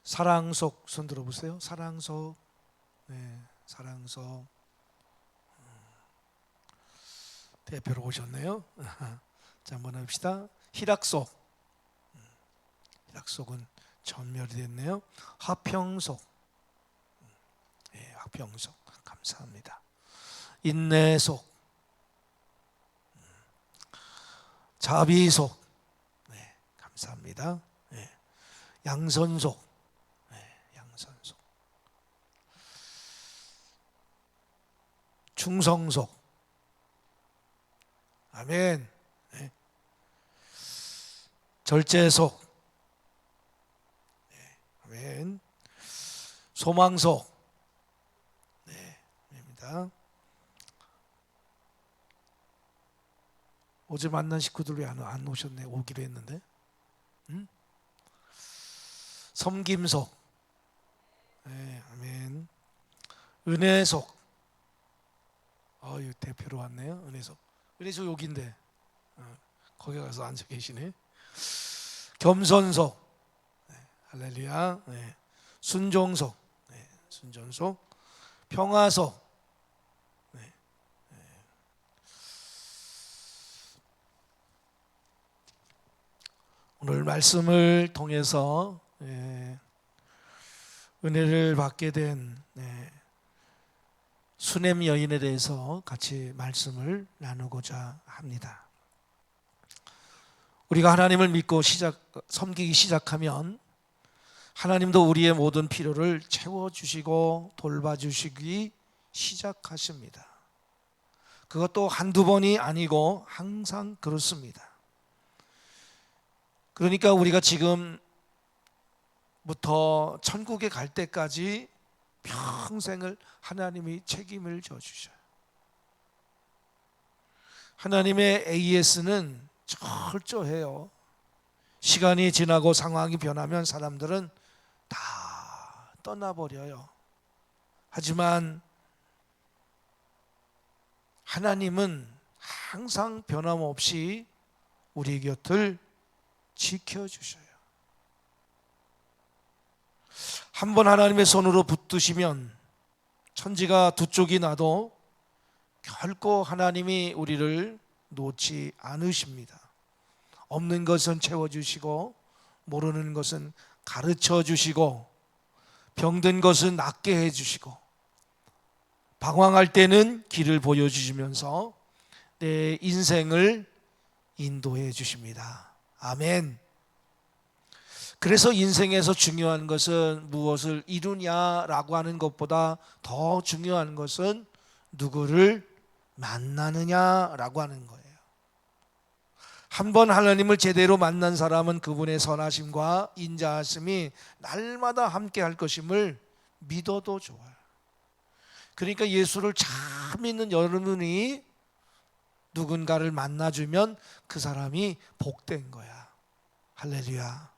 사랑속 손 들어보세요. 사랑속. 네, 사랑속. 대표로 오셨네요. 자, 한번 해봅시다. 희락속. 희락속은 전멸이 됐네요. 화평속. 네, 화평속. 감사합니다. 인내속. 자비속. 네, 감사합니다. 네, 양선속. 네, 양선속. 충성속. 아멘. 네. 절제속. 네, 아멘. 소망속. 네, 아멘입니다. 어제 만난 식구들 왜 안 오셨네? 오기로 했는데. 응? 섬김속. 네, 아멘. 은혜속. 이거 대표로 왔네요. 은혜속. 은혜속 여기인데 거기 가서 앉아 계시네. 겸손속. 네, 할렐루야. 네. 순종속. 네, 순종속. 평화속. 네, 네. 오늘 말씀을 통해서 은혜를 받게 된 수냄 여인에 대해서 같이 말씀을 나누고자 합니다. 우리가 하나님을 믿고 섬기기 시작하면 하나님도 우리의 모든 필요를 채워주시고 돌봐주시기 시작하십니다. 그것도 한두 번이 아니고 항상 그렇습니다. 그러니까 우리가 지금부터 천국에 갈 때까지 평생을 하나님이 책임을 져주셔요. 하나님의 AS는 철저해요. 시간이 지나고 상황이 변하면 사람들은 다 떠나버려요. 하지만 하나님은 항상 변함없이 우리 곁을 지켜주셔요. 한번 하나님의 손으로 붙드시면 천지가 두 쪽이 나도 결코 하나님이 우리를 놓지 않으십니다. 없는 것은 채워주시고 모르는 것은 가르쳐주시고 병든 것은 낫게 해주시고 방황할 때는 길을 보여주시면서 내 인생을 인도해 주십니다. 아멘. 그래서 인생에서 중요한 것은 무엇을 이루냐라고 하는 것보다 더 중요한 것은 누구를 만나느냐라고 하는 거예요. 한번 하나님을 제대로 만난 사람은 그분의 선하심과 인자하심이 날마다 함께 할 것임을 믿어도 좋아요. 그러니까 예수를 잘 믿는 여러분이 누군가를 만나주면 그 사람이 복된 거야. 할렐루야.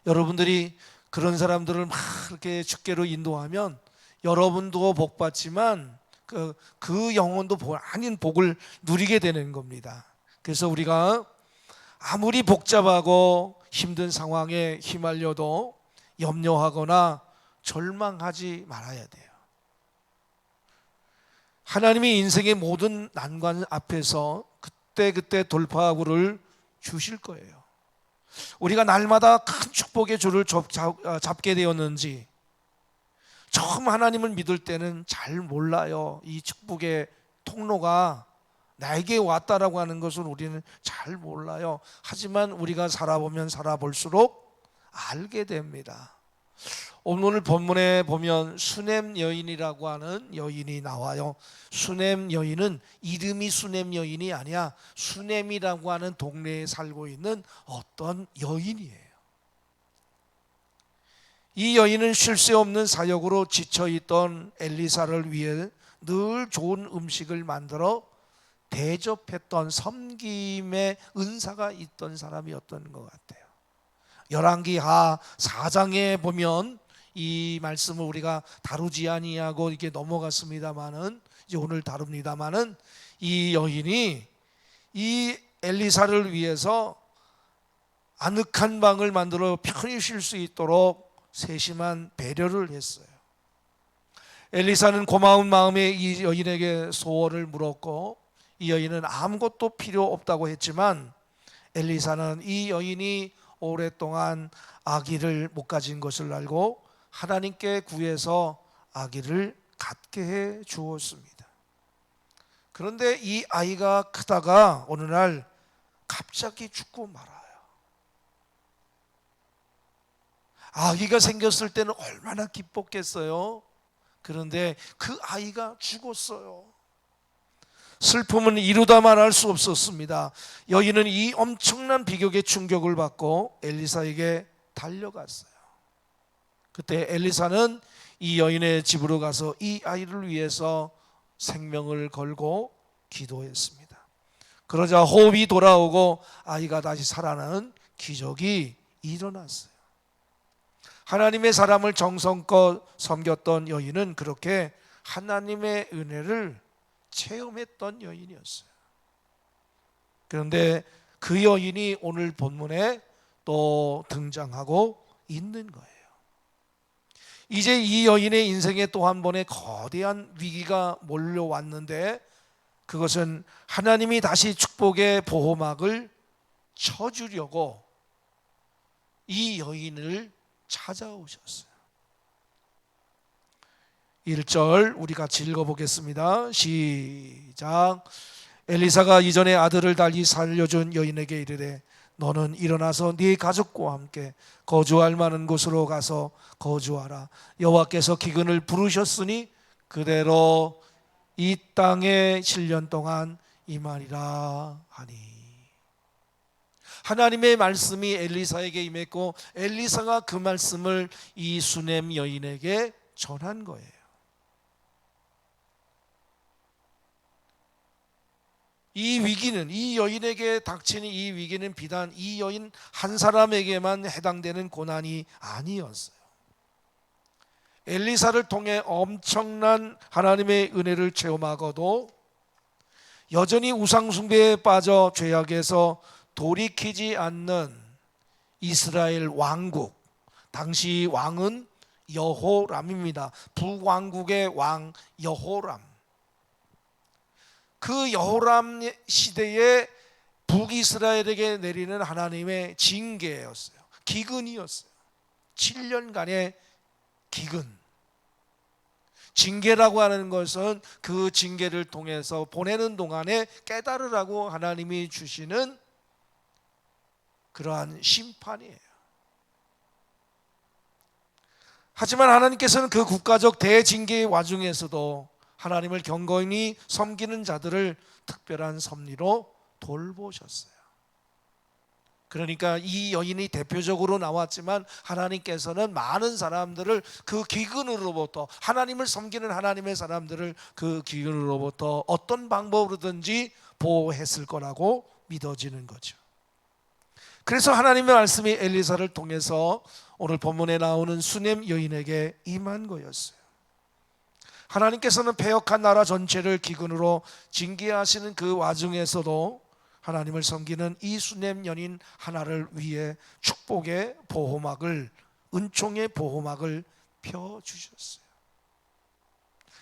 여러분들이 그런 사람들을 막 이렇게 주께로 인도하면 여러분도 복 받지만 그 영혼도 아닌 복을 누리게 되는 겁니다. 그래서 우리가 아무리 복잡하고 힘든 상황에 휘말려도 염려하거나 절망하지 말아야 돼요. 하나님이 인생의 모든 난관 앞에서 그때 돌파구를 주실 거예요. 우리가 날마다 큰 축복의 줄을 잡게 되었는지 처음 하나님을 믿을 때는 잘 몰라요. 이 축복의 통로가 나에게 왔다라고 하는 것을 우리는 잘 몰라요. 하지만 우리가 살아보면 살아볼수록 알게 됩니다. 오늘 본문에 보면 수냄 여인이라고 하는 여인이 나와요. 수냄 여인은 이름이 수냄 여인이 아니야. 수냄이라고 하는 동네에 살고 있는 어떤 여인이에요. 이 여인은 쉴 새 없는 사역으로 지쳐있던 엘리사를 위해 늘 좋은 음식을 만들어 대접했던 섬김의 은사가 있던 사람이었던 것 같아요. 열왕기하 4장에 보면 이 말씀을 우리가 다루지 아니하고 이렇게 넘어갔습니다만은 이제 오늘 다룹니다만은 이 여인이 이 엘리사를 위해서 아늑한 방을 만들어 편히 쉴 수 있도록 세심한 배려를 했어요. 엘리사는 고마운 마음에 이 여인에게 소원을 물었고 이 여인은 아무것도 필요 없다고 했지만 엘리사는 이 여인이 오랫동안 아기를 못 가진 것을 알고 하나님께 구해서 아기를 갖게 해 주었습니다. 그런데 이 아이가 크다가 어느 날 갑자기 죽고 말아요. 아기가 생겼을 때는 얼마나 기뻤겠어요. 그런데 그 아이가 죽었어요. 슬픔은 이루다 말할 수 없었습니다. 여인은 이 엄청난 비극의 충격을 받고 엘리사에게 달려갔어요. 그때 엘리사는 이 여인의 집으로 가서 이 아이를 위해서 생명을 걸고 기도했습니다. 그러자 호흡이 돌아오고 아이가 다시 살아나는 기적이 일어났어요. 하나님의 사람을 정성껏 섬겼던 여인은 그렇게 하나님의 은혜를 체험했던 여인이었어요. 그런데 그 여인이 오늘 본문에 또 등장하고 있는 거예요. 이제 이 여인의 인생에 또 한 번의 거대한 위기가 몰려왔는데 그것은 하나님이 다시 축복의 보호막을 쳐주려고 이 여인을 찾아오셨어요. 1절 우리 같이 읽어보겠습니다. 시작. 엘리사가 이전에 아들을 달리 살려준 여인에게 이르되 너는 일어나서 네 가족과 함께 거주할 만한 곳으로 가서 거주하라. 여호와께서 기근을 부르셨으니 그대로 이 땅에 7년 동안 임하리라 하니. 하나님의 말씀이 엘리사에게 임했고 엘리사가 그 말씀을 이 수넴 여인에게 전한 거예요. 이 위기는, 이 여인에게 닥치는 이 위기는 비단 이 여인 한 사람에게만 해당되는 고난이 아니었어요. 엘리사를 통해 엄청난 하나님의 은혜를 체험하고도 여전히 우상숭배에 빠져 죄악에서 돌이키지 않는 이스라엘 왕국, 당시 왕은 여호람입니다. 북왕국의 왕 여호람. 그 여호람 시대에 북이스라엘에게 내리는 하나님의 징계였어요. 기근이었어요. 7년간의 기근. 징계라고 하는 것은 그 징계를 통해서 보내는 동안에 깨달으라고 하나님이 주시는 그러한 심판이에요. 하지만 하나님께서는 그 국가적 대징계의 와중에서도 하나님을 경건히 섬기는 자들을 특별한 섭리로 돌보셨어요. 그러니까 이 여인이 대표적으로 나왔지만 하나님께서는 많은 사람들을 그 기근으로부터, 하나님을 섬기는 하나님의 사람들을 그 기근으로부터 어떤 방법으로든지 보호했을 거라고 믿어지는 거죠. 그래서 하나님의 말씀이 엘리사를 통해서 오늘 본문에 나오는 수넴 여인에게 임한 거였어요. 하나님께서는 패역한 나라 전체를 기근으로 징계하시는 그 와중에서도 하나님을 섬기는 이 수넴 여인 하나를 위해 축복의 보호막을, 은총의 보호막을 펴주셨어요.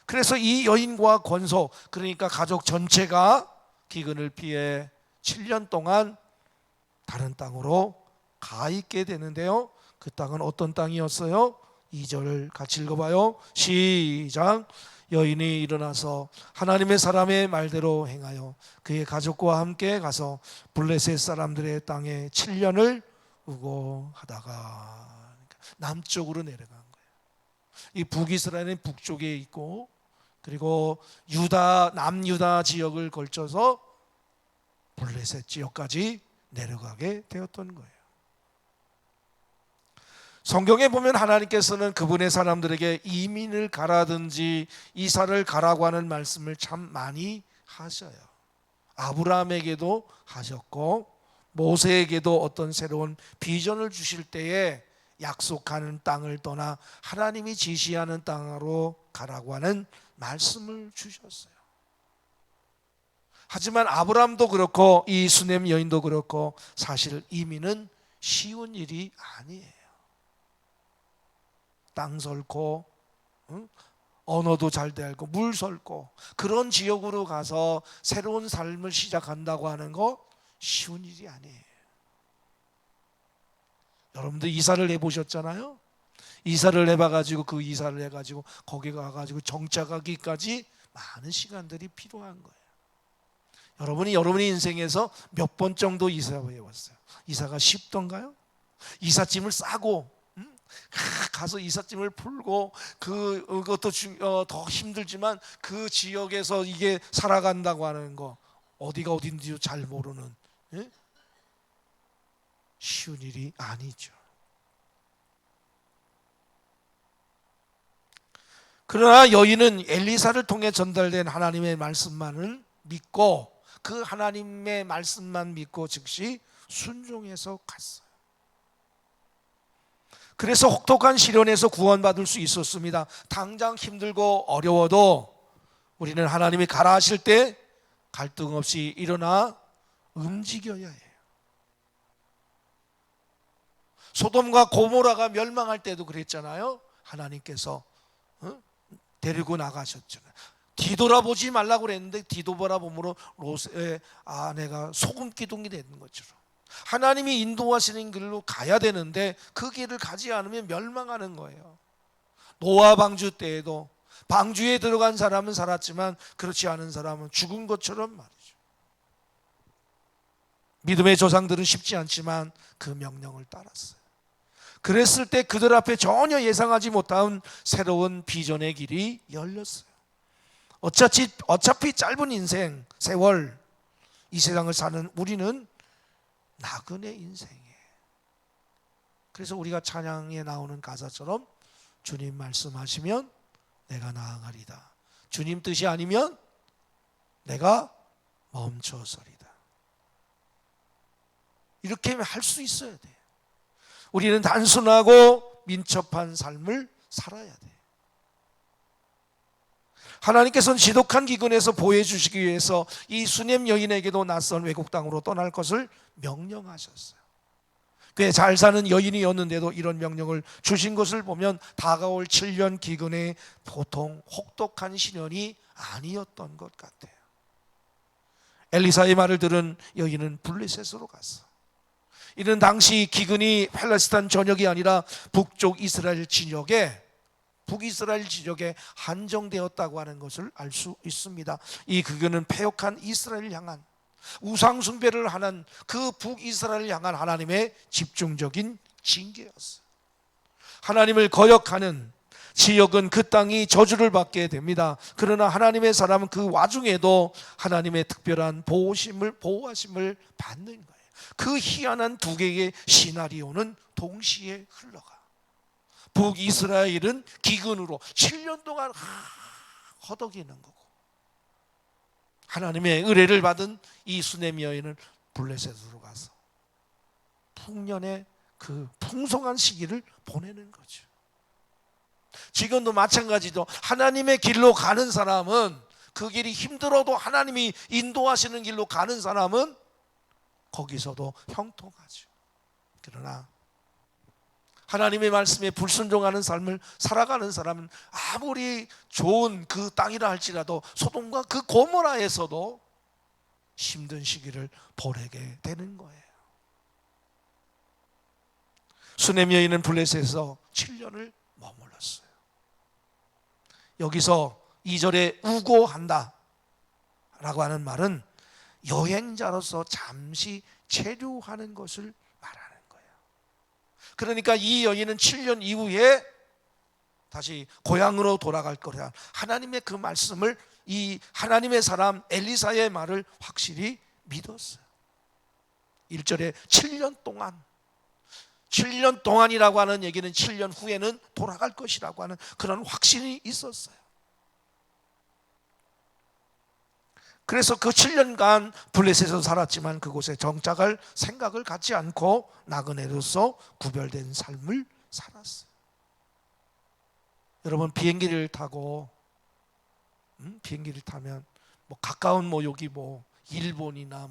그래서 이 여인과 권속, 그러니까 가족 전체가 기근을 피해 7년 동안 다른 땅으로 가 있게 되는데요. 그 땅은 어떤 땅이었어요? 2절을 같이 읽어봐요. 시작. 여인이 일어나서 하나님의 사람의 말대로 행하여 그의 가족과 함께 가서 블레셋 사람들의 땅에 7년을 우고하다가, 남쪽으로 내려간 거예요. 이 북이스라엘은 북쪽에 있고, 그리고 유다, 남유다 지역을 걸쳐서 블레셋 지역까지 내려가게 되었던 거예요. 성경에 보면 하나님께서는 그분의 사람들에게 이민을 가라든지 이사를 가라고 하는 말씀을 참 많이 하셔요. 아브라함에게도 하셨고 모세에게도 어떤 새로운 비전을 주실 때에 약속하는 땅을 떠나 하나님이 지시하는 땅으로 가라고 하는 말씀을 주셨어요. 하지만 아브라함도 그렇고 이 수넴 여인도 그렇고 사실 이민은 쉬운 일이 아니에요. 땅 설고, 응? 언어도 잘 되고 물 설고 그런 지역으로 가서 새로운 삶을 시작한다고 하는 거 쉬운 일이 아니에요. 여러분들 이사를 해보셨잖아요. 이사를 해봐가지고 그 이사를 해가지고 거기 가가지고 정착하기까지 많은 시간들이 필요한 거예요. 여러분이 여러분의 인생에서 몇 번 정도 이사해 왔어요? 이사가 쉽던가요? 이삿짐을 싸고 가서 이삿짐을 풀고 그것도 더 힘들지만 그 지역에서 이게 살아간다고 하는 거 어디가 어딘지도 잘 모르는, 예? 쉬운 일이 아니죠. 그러나 여인은 엘리사를 통해 전달된 하나님의 말씀만을 믿고 그 하나님의 말씀만 믿고 즉시 순종해서 갔어요. 그래서 혹독한 시련에서 구원받을 수 있었습니다. 당장 힘들고 어려워도 우리는 하나님이 가라 하실 때 갈등 없이 일어나 움직여야 해요. 소돔과 고모라가 멸망할 때도 그랬잖아요. 하나님께서 데리고 나가셨잖아요. 뒤돌아보지 말라고 그랬는데 뒤돌아보므로 롯의 아내가 소금 기둥이 되는 것처럼 하나님이 인도하시는 길로 가야 되는데 그 길을 가지 않으면 멸망하는 거예요. 노아 방주 때에도 방주에 들어간 사람은 살았지만 그렇지 않은 사람은 죽은 것처럼 말이죠. 믿음의 조상들은 쉽지 않지만 그 명령을 따랐어요. 그랬을 때 그들 앞에 전혀 예상하지 못한 새로운 비전의 길이 열렸어요. 어차피 짧은 인생, 세월, 이 세상을 사는 우리는 나그네 인생이에요. 그래서 우리가 찬양에 나오는 가사처럼 주님 말씀하시면 내가 나아가리다. 주님 뜻이 아니면 내가 멈춰서리다. 이렇게 할 수 있어야 돼요. 우리는 단순하고 민첩한 삶을 살아야 돼요. 하나님께서는 지독한 기근에서 보호해주시기 위해서 이 수넴 여인에게도 낯선 외국 땅으로 떠날 것을 명령하셨어요. 꽤 잘 사는 여인이었는데도 이런 명령을 주신 것을 보면 다가올 7년 기근에 보통 혹독한 시련이 아니었던 것 같아요. 엘리사의 말을 들은 여인은 블레셋으로 갔어. 이는 당시 기근이 팔레스타인 전역이 아니라 북이스라엘 지역에 한정되었다고 하는 것을 알 수 있습니다. 이 기근은 패역한 이스라엘을 향한 우상 숭배를 하는 그 북이스라엘을 향한 하나님의 집중적인 징계였어요. 하나님을 거역하는 지역은 그 땅이 저주를 받게 됩니다. 그러나 하나님의 사람은 그 와중에도 하나님의 특별한 보호하심을 받는 거예요. 그 희한한 두 개의 시나리오는 동시에 흘러가. 북이스라엘은 기근으로 7년 동안 허덕이는 거고, 하나님의 의뢰를 받은 이 수넴 여인은 블레셋으로 가서 풍년의 그 풍성한 시기를 보내는 거죠. 지금도 마찬가지죠. 하나님의 길로 가는 사람은, 그 길이 힘들어도 하나님이 인도하시는 길로 가는 사람은 거기서도 형통하죠. 그러나 하나님의 말씀에 불순종하는 삶을 살아가는 사람은 아무리 좋은 그 땅이라 할지라도 소돔과 그 고모라에서도 힘든 시기를 보내게 되는 거예요. 수넴 여인은 블레셋에서 7년을 머물렀어요. 여기서 2절에 우고한다 라고 하는 말은 여행자로서 잠시 체류하는 것을 말하는 거예요. 그러니까 이 여인은 7년 이후에 다시 고향으로 돌아갈 거라 하나님의 그 말씀을, 이 하나님의 사람 엘리사의 말을 확실히 믿었어요. 1절에 7년 동안이라고 하는 얘기는 7년 후에는 돌아갈 것이라고 하는 그런 확신이 있었어요. 그래서 그 7년간 블레셋에서 살았지만 그곳에 정착할 생각을 갖지 않고 나그네로서 구별된 삶을 살았어요. 여러분, 비행기를 타고 비행기를 타면 뭐 가까운 여기 일본이나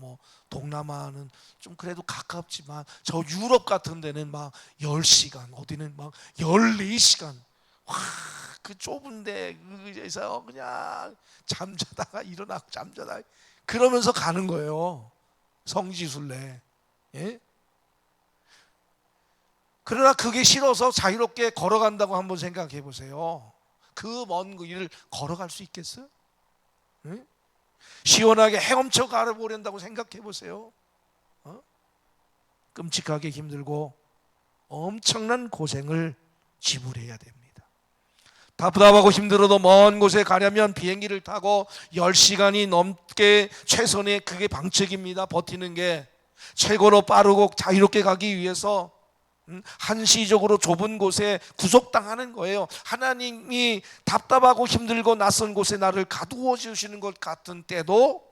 동남아는 좀 그래도 가깝지만 저 유럽 같은 데는 막 10시간, 어디는 막 14시간 와, 그 좁은데 그에서 그냥 잠자다가 일어나고 잠자다가 그러면서 가는 거예요. 성지순례. 예? 그러나 그게 싫어서 자유롭게 걸어간다고 한번 생각해 보세요. 그 먼 길을 걸어갈 수 있겠어요? 예? 시원하게 헤엄쳐 가보낸다고 생각해 보세요. 끔찍하게 힘들고 엄청난 고생을 지불해야 됩니다. 답답하고 힘들어도 먼 곳에 가려면 비행기를 타고 10시간이 넘게 최선의 그게 방책입니다. 버티는 게 최고로 빠르고 자유롭게 가기 위해서 한시적으로 좁은 곳에 구속당하는 거예요. 하나님이 답답하고 힘들고 낯선 곳에 나를 가두어 주시는 것 같은 때도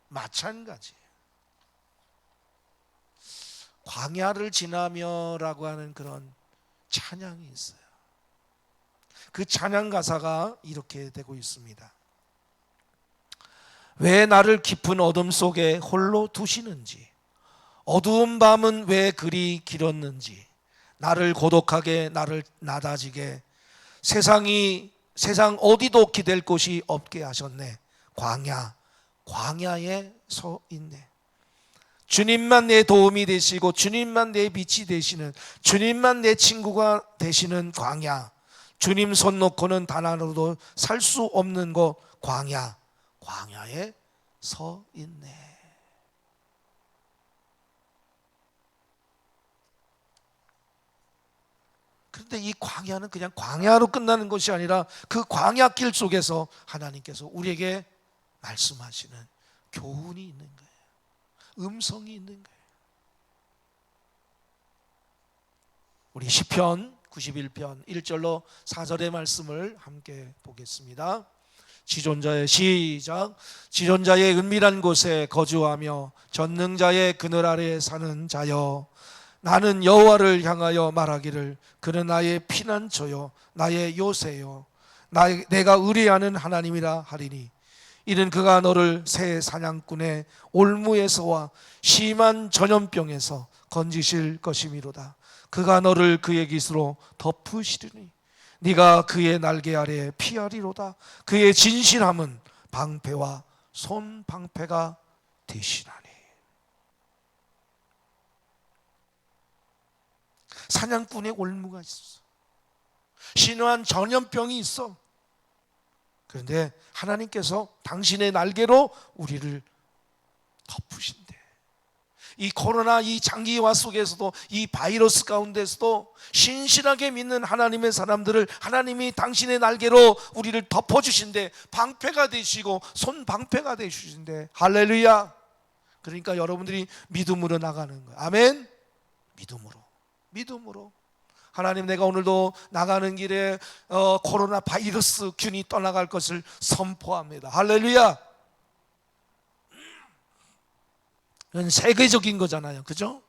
마찬가지예요. 광야를 지나며라고 하는 그런 찬양이 있어요. 그 찬양 가사가 이렇게 되고 있습니다. 왜 나를 깊은 어둠 속에 홀로 두시는지, 어두운 밤은 왜 그리 길었는지, 나를 고독하게 나를 나다지게 세상 어디도 기댈 곳이 없게 하셨네. 광야에 서 있네. 주님만 내 도움이 되시고 주님만 내 빛이 되시는, 주님만 내 친구가 되시는 광야, 주님 손 놓고는 단 하루도 살 수 없는 곳 광야에 서 있네. 그런데 이 광야는 그냥 광야로 끝나는 것이 아니라 그 광야길 속에서 하나님께서 우리에게 말씀하시는 교훈이 있는 거예요. 음성이 있는 거예요. 우리 시편 91편 1절로 4절의 말씀을 함께 보겠습니다. 지존자의 시작. 지존자의 은밀한 곳에 거주하며 전능자의 그늘 아래 사는 자여, 나는 여호와를 향하여 말하기를 그는 나의 피난처요 나의 요새요 내가 의뢰하는 하나님이라 하리니, 이는 그가 너를 새 사냥꾼의 올무에서와 심한 전염병에서 건지실 것이미로다. 그가 너를 그의 깃으로 덮으시리니 네가 그의 날개 아래 피하리로다. 그의 진실함은 방패와 손방패가 되시나니. 사냥꾼의 올무가 있어. 신화한 전염병이 있어. 그런데 하나님께서 당신의 날개로 우리를 덮으신대. 이 코로나 이 장기화 속에서도, 이 바이러스 가운데서도 신실하게 믿는 하나님의 사람들을 하나님이 당신의 날개로 우리를 덮어주신대. 방패가 되시고 손방패가 되시신대. 할렐루야. 그러니까 여러분들이 믿음으로 나가는 거예요. 아멘. 믿음으로 하나님, 내가 오늘도 나가는 길에 코로나 바이러스 균이 떠나갈 것을 선포합니다. 할렐루야. 이건 세계적인 거잖아요. 그죠?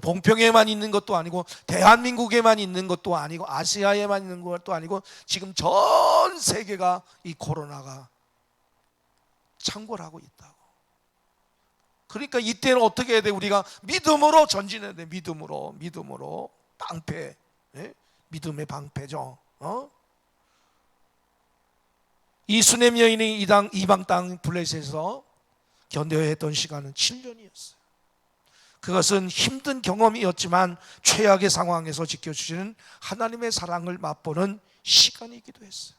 봉평에만 있는 것도 아니고 대한민국에만 있는 것도 아니고 아시아에만 있는 것도 아니고 지금 전 세계가 이 코로나가 창궐하고 있다고. 그러니까 이때는 어떻게 해야 돼? 우리가 믿음으로 전진해야 돼. 믿음으로 방패. 예? 믿음의 방패죠. 이 수넴 여인이 이방 땅 블레셋에서 견뎌야 했던 시간은 7년이었어요. 그것은 힘든 경험이었지만 최악의 상황에서 지켜주시는 하나님의 사랑을 맛보는 시간이기도 했어요.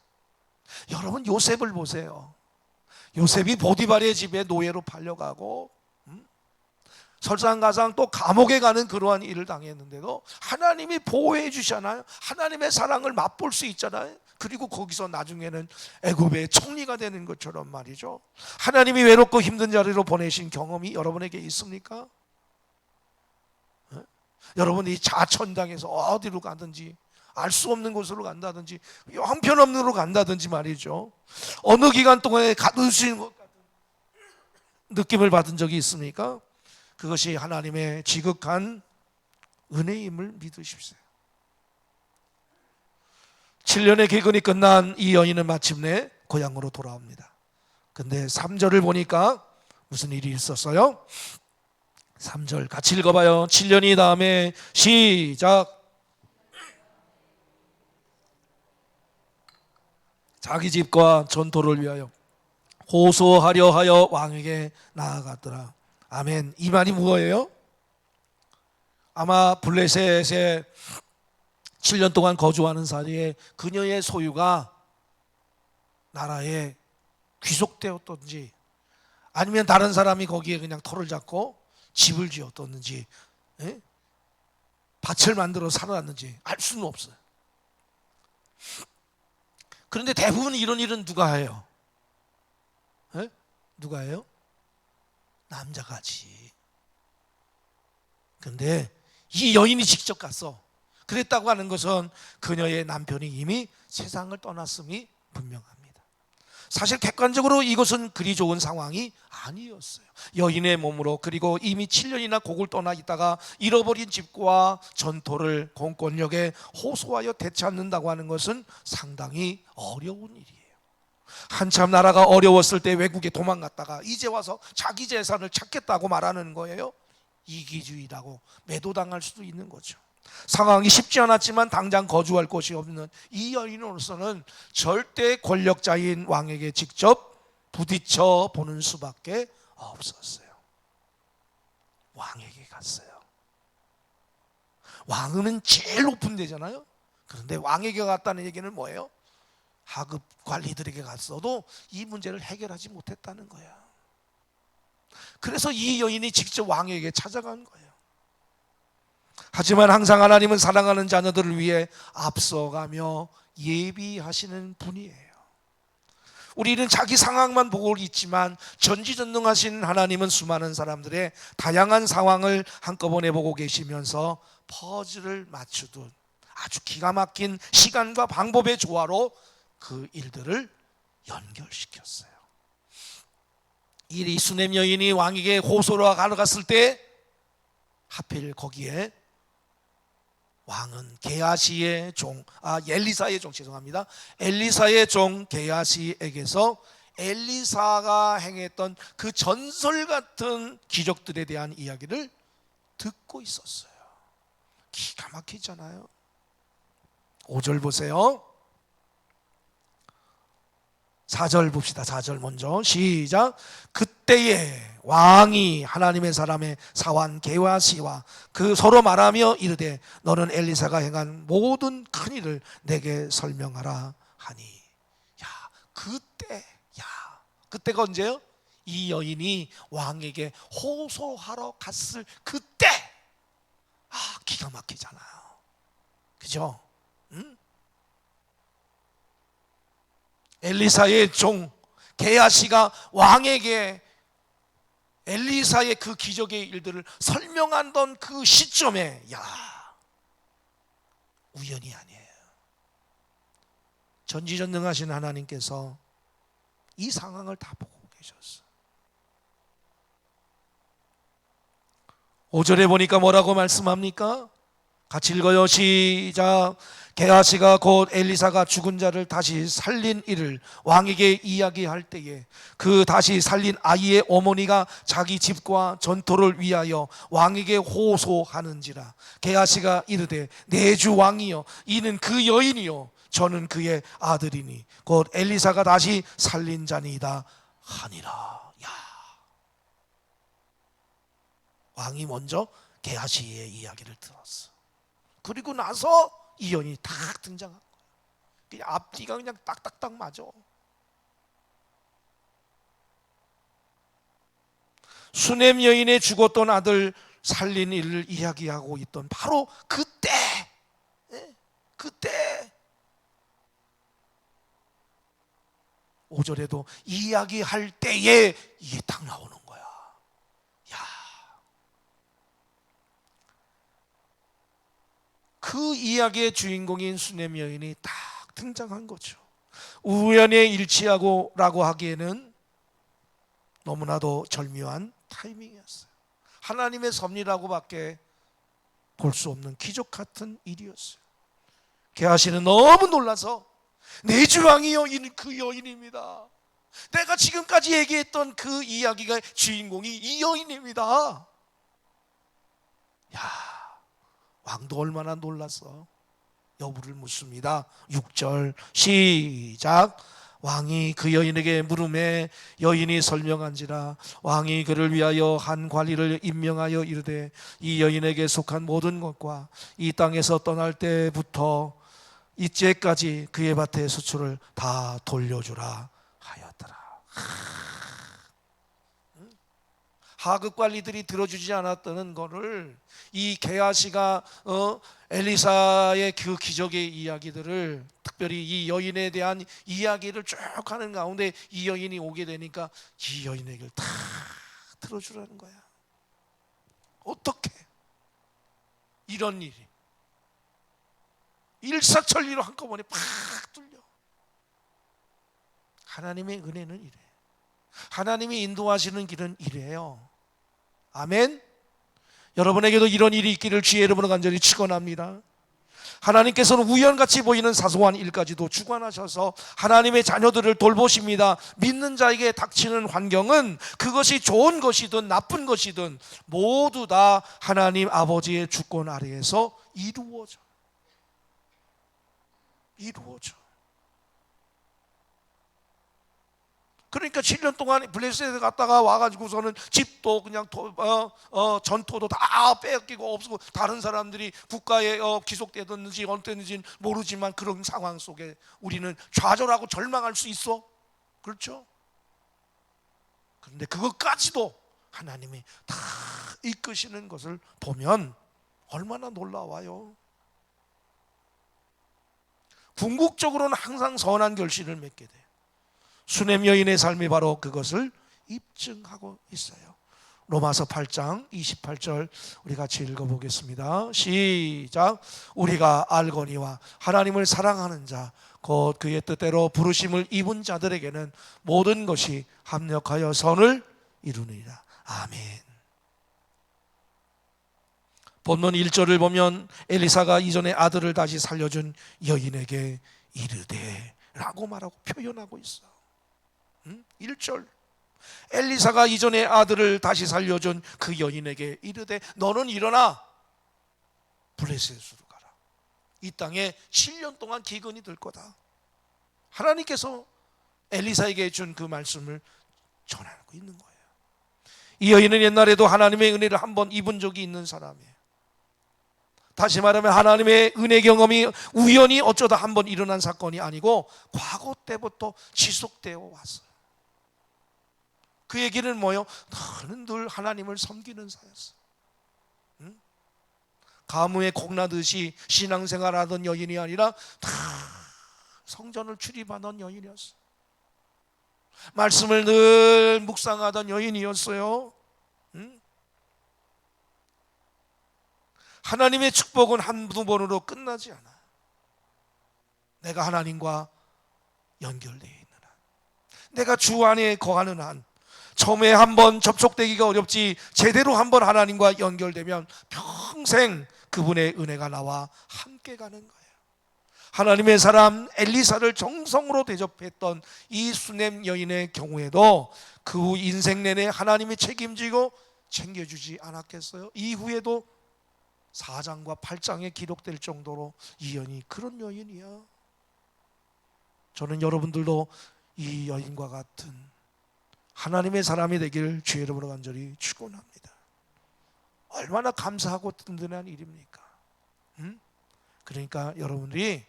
여러분, 요셉을 보세요. 요셉이 보디발의 집에 노예로 팔려가고 설상가상 또 감옥에 가는 그러한 일을 당했는데도 하나님이 보호해 주시잖아요. 하나님의 사랑을 맛볼 수 있잖아요. 그리고 거기서 나중에는 애굽의 총리가 되는 것처럼 말이죠. 하나님이 외롭고 힘든 자리로 보내신 경험이 여러분에게 있습니까? 여러분, 이 자천당에서 어디로 가든지, 알 수 없는 곳으로 간다든지, 형편없는 곳으로 간다든지 말이죠, 어느 기간 동안에 가두시는 것 같은 느낌을 받은 적이 있습니까? 그것이 하나님의 지극한 은혜임을 믿으십시오. 7년의 기근이 끝난 이 여인은 마침내 고향으로 돌아옵니다. 근데 3절을 보니까 무슨 일이 있었어요? 3절 같이 읽어봐요. 7년이 다음에 시작. 자기 집과 전토를 위하여 호소하려 하여 왕에게 나아갔더라. 아멘. 이 말이 무엇이에요? 아마 블레셋에 7년 동안 거주하는 사이에 그녀의 소유가 나라에 귀속되었던지, 아니면 다른 사람이 거기에 그냥 터를 잡고 집을 지었던지, 밭을 만들어 살아났는지 알 수는 없어요. 그런데 대부분 이런 일은 누가 해요? 누가 해요? 남자가 하지. 그런데 이 여인이 직접 갔어. 그랬다고 하는 것은 그녀의 남편이 이미 세상을 떠났음이 분명합니다. 사실 객관적으로 이것은 그리 좋은 상황이 아니었어요. 여인의 몸으로, 그리고 이미 7년이나 곡을 떠나 있다가 잃어버린 집과 전토를 공권력에 호소하여 되찾는다고 하는 것은 상당히 어려운 일이에요. 한참 나라가 어려웠을 때 외국에 도망갔다가 이제 와서 자기 재산을 찾겠다고 말하는 거예요. 이기주의라고 매도당할 수도 있는 거죠. 상황이 쉽지 않았지만 당장 거주할 곳이 없는 이 여인으로서는 절대 권력자인 왕에게 직접 부딪혀 보는 수밖에 없었어요. 왕에게 갔어요. 왕은 제일 높은 데잖아요. 그런데 왕에게 갔다는 얘기는 뭐예요? 하급 관리들에게 갔어도 이 문제를 해결하지 못했다는 거야. 그래서 이 여인이 직접 왕에게 찾아간 거예요. 하지만 항상 하나님은 사랑하는 자녀들을 위해 앞서가며 예비하시는 분이에요. 우리는 자기 상황만 보고 있지만 전지전능하신 하나님은 수많은 사람들의 다양한 상황을 한꺼번에 보고 계시면서 퍼즐을 맞추듯 아주 기가 막힌 시간과 방법의 조화로 그 일들을 연결시켰어요. 이 수넴 여인이 왕에게 호소로 가져갔을 때 하필 거기에 왕은 게하시의 종, 엘리사의 종, 죄송합니다. 엘리사의 종 게하시에게서 엘리사가 행했던 그 전설 같은 기적들에 대한 이야기를 듣고 있었어요. 기가 막히잖아요. 5절 보세요. 4절 봅시다. 4절 먼저 시작. 그때에 왕이 하나님의 사람의 사환 게하시와 그 서로 말하며 이르되 너는 엘리사가 행한 모든 큰 일을 내게 설명하라 하니. 그때가 언제요? 이 여인이 왕에게 호소하러 갔을 그때. 기가 막히잖아요. 그죠? 엘리사의 종 게하시가 왕에게 엘리사의 그 기적의 일들을 설명하던 그 시점에 우연이 아니에요. 전지전능하신 하나님께서 이 상황을 다 보고 계셨어요. 5절에 보니까 뭐라고 말씀합니까? 같이 읽어요. 시작. 게하시가 곧 엘리사가 죽은 자를 다시 살린 일을 왕에게 이야기할 때에 그 다시 살린 아이의 어머니가 자기 집과 전토를 위하여 왕에게 호소하는지라. 게하시가 이르되 내 주 왕이여 이는 그 여인이요 저는 그의 아들이니 곧 엘리사가 다시 살린 자니이다 하니라. 왕이 먼저 게하시의 이야기를 들었어. 그리고 나서 이 여인이 딱 등장한 거예요. 그냥 앞뒤가 그냥 딱딱딱 맞아. 수넴 여인의 죽었던 아들 살린 일을 이야기하고 있던 바로 그때 5절에도 이야기할 때에 이게 딱 나오는 거야. 그 이야기의 주인공인 수넴 여인이 딱 등장한 거죠. 우연에 일치하고 라고 하기에는 너무나도 절묘한 타이밍이었어요. 하나님의 섭리라고밖에 볼 수 없는 기적 같은 일이었어요. 게하시는 너무 놀라서 내 주 왕이여 이는 그 여인입니다. 내가 지금까지 얘기했던 그 이야기가 주인공이 이 여인입니다. 왕도 얼마나 놀랐어. 여부를 묻습니다. 6절 시작. 왕이 그 여인에게 물음에 여인이 설명한지라 왕이 그를 위하여 한 관리를 임명하여 이르되 이 여인에게 속한 모든 것과 이 땅에서 떠날 때부터 이때까지 그의 밭의 수출을 다 돌려주라 하였더라. 하급 관리들이 들어주지 않았다는 것을 이 게하시가 엘리사의 그 기적의 이야기들을, 특별히 이 여인에 대한 이야기를 쭉 하는 가운데 이 여인이 오게 되니까 이 여인에게 다 들어주라는 거야. 어떻게 이런 일이 일사천리로 한꺼번에 팍 뚫려. 하나님의 은혜는 이래. 하나님이 인도하시는 길은 이래요. 아멘. 여러분에게도 이런 일이 있기를 주의 이름으로 간절히 축원합니다. 하나님께서는 우연같이 보이는 사소한 일까지도 주관하셔서 하나님의 자녀들을 돌보십니다. 믿는 자에게 닥치는 환경은 그것이 좋은 것이든 나쁜 것이든 모두 다 하나님 아버지의 주권 아래에서 이루어져. 그러니까 7년 동안 블레셋에 갔다가 와가지고서는 집도 그냥 전토도 다 뺏기고 없고 다른 사람들이 국가에 귀속되었는지 어땠는지 모르지만 그런 상황 속에 우리는 좌절하고 절망할 수 있어. 그렇죠? 그런데 그것까지도 하나님이 다 이끄시는 것을 보면 얼마나 놀라워요. 궁극적으로는 항상 선한 결실을 맺게 돼. 수넴 여인의 삶이 바로 그것을 입증하고 있어요. 로마서 8장 28절 우리 같이 읽어보겠습니다. 시작. 우리가 알거니와 하나님을 사랑하는 자 곧 그의 뜻대로 부르심을 입은 자들에게는 모든 것이 합력하여 선을 이루느니라. 아멘. 본문 1절을 보면 엘리사가 이전에 아들을 다시 살려준 여인에게 이르되 라고 말하고 표현하고 있어. 1절 엘리사가 이전에 아들을 다시 살려준 그 여인에게 이르되 너는 일어나 블레셋으로 가라. 이 땅에 7년 동안 기근이 들 거다. 하나님께서 엘리사에게 준 그 말씀을 전하고 있는 거예요. 이 여인은 옛날에도 하나님의 은혜를 한번 입은 적이 있는 사람이에요. 다시 말하면 하나님의 은혜 경험이 우연히 어쩌다 한번 일어난 사건이 아니고 과거 때부터 지속되어 왔어요. 그 얘기는 뭐예요? 너는 늘 하나님을 섬기는 자였어. 응? 가뭄에 콩나듯이 신앙생활하던 여인이 아니라 다 성전을 출입하던 여인이었어. 말씀을 늘 묵상하던 여인이었어요. 응? 하나님의 축복은 한두 번으로 끝나지 않아. 내가 하나님과 연결되어 있는 한, 내가 주 안에 거하는 한, 처음에 한번 접촉되기가 어렵지 제대로 한번 하나님과 연결되면 평생 그분의 은혜가 나와 함께 가는 거예요. 하나님의 사람 엘리사를 정성으로 대접했던 이 수넴 여인의 경우에도 그 인생 내내 하나님이 책임지고 챙겨주지 않았겠어요? 이후에도 4장과 8장에 기록될 정도로 이 여인이 그런 여인이야. 저는 여러분들도 이 여인과 같은 하나님의 사람이 되길 주의 이름으로 간절히 축원합니다. 얼마나 감사하고 든든한 일입니까? 그러니까 여러분들이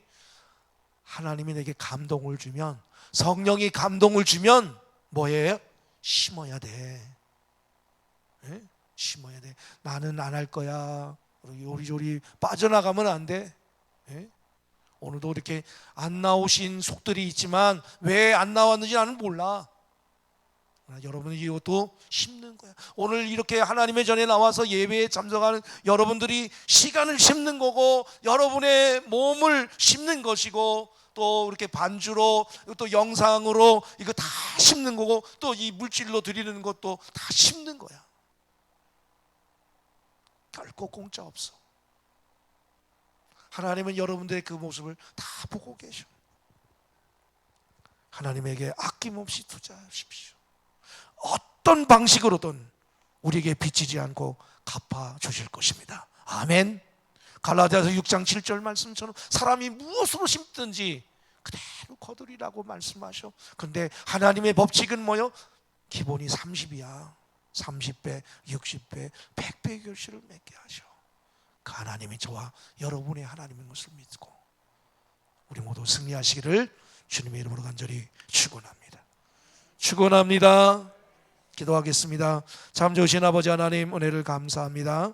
하나님이 내게 감동을 주면, 성령이 감동을 주면 뭐예요? 심어야 돼. 네? 심어야 돼. 나는 안 할 거야. 요리조리 빠져나가면 안 돼. 네? 오늘도 이렇게 안 나오신 속들이 있지만 왜 안 나왔는지 나는 몰라. 여러분이 이것도 심는 거야. 오늘 이렇게 하나님의 전에 나와서 예배에 참석하는 여러분들이 시간을 심는 거고, 여러분의 몸을 심는 것이고, 또 이렇게 반주로 또 영상으로 이거 다 심는 거고, 또 이 물질로 드리는 것도 다 심는 거야. 결코 공짜 없어. 하나님은 여러분들의 그 모습을 다 보고 계셔. 하나님에게 아낌없이 투자하십시오. 어떤 방식으로든 우리에게 비치지 않고 갚아 주실 것입니다. 아멘. 갈라디아서 6장 7절 말씀처럼 사람이 무엇으로 심든지 그대로 거두리라고 말씀하셔. 근데 하나님의 법칙은 뭐요? 기본이 30이야 30배, 60배, 100배의 결실을 맺게 하셔. 그 하나님이 저와 여러분의 하나님인 것을 믿고 우리 모두 승리하시기를 주님의 이름으로 간절히 축원합니다. 축원합니다. 기도하겠습니다. 참 좋으신 아버지 하나님, 은혜를 감사합니다.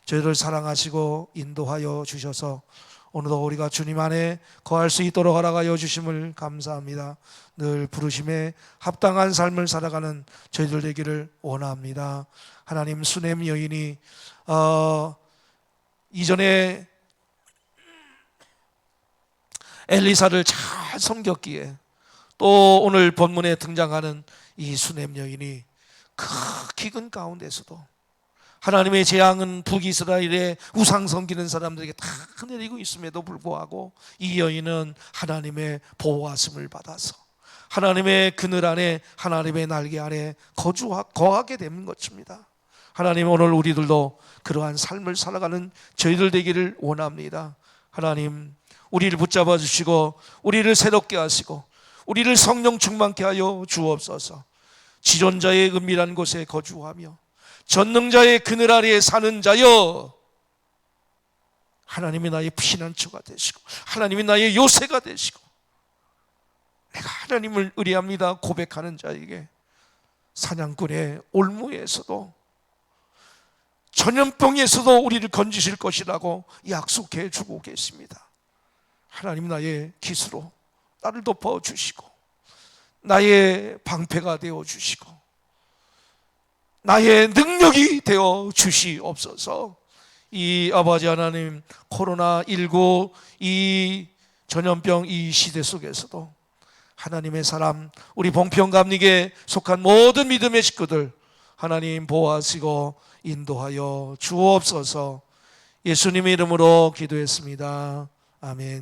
저희를 사랑하시고 인도하여 주셔서 오늘도 우리가 주님 안에 거할 수 있도록 허락하여 주심을 감사합니다. 늘 부르심에 합당한 삶을 살아가는 저희들 되기를 원합니다. 하나님, 수넴 여인이 이전에 엘리사를 잘 섬겼기에 또 오늘 본문에 등장하는 이 수넴 여인이 그 기근 가운데서도 하나님의 재앙은 북이스라엘의 우상 섬기는 사람들에게 다 내리고 있음에도 불구하고 이 여인은 하나님의 보호하심을 받아서 하나님의 그늘 안에, 하나님의 날개 아래 거하게 되는 것입니다. 하나님, 오늘 우리들도 그러한 삶을 살아가는 저희들 되기를 원합니다. 하나님, 우리를 붙잡아 주시고 우리를 새롭게 하시고 우리를 성령 충만케 하여 주옵소서. 지존자의 은밀한 곳에 거주하며 전능자의 그늘 아래에 사는 자여, 하나님이 나의 피난처가 되시고 하나님이 나의 요새가 되시고 내가 하나님을 의뢰합니다 고백하는 자에게 사냥꾼의 올무에서도 전염병에서도 우리를 건지실 것이라고 약속해 주고 계십니다. 하나님, 나의 기수로 나를 덮어주시고 나의 방패가 되어주시고 나의 능력이 되어 주시옵소서. 이 아버지 하나님, 코로나19 이 전염병 이 시대 속에서도 하나님의 사람, 우리 봉평감리교에 속한 모든 믿음의 식구들 하나님 보호하시고 인도하여 주옵소서. 예수님의 이름으로 기도했습니다. 아멘.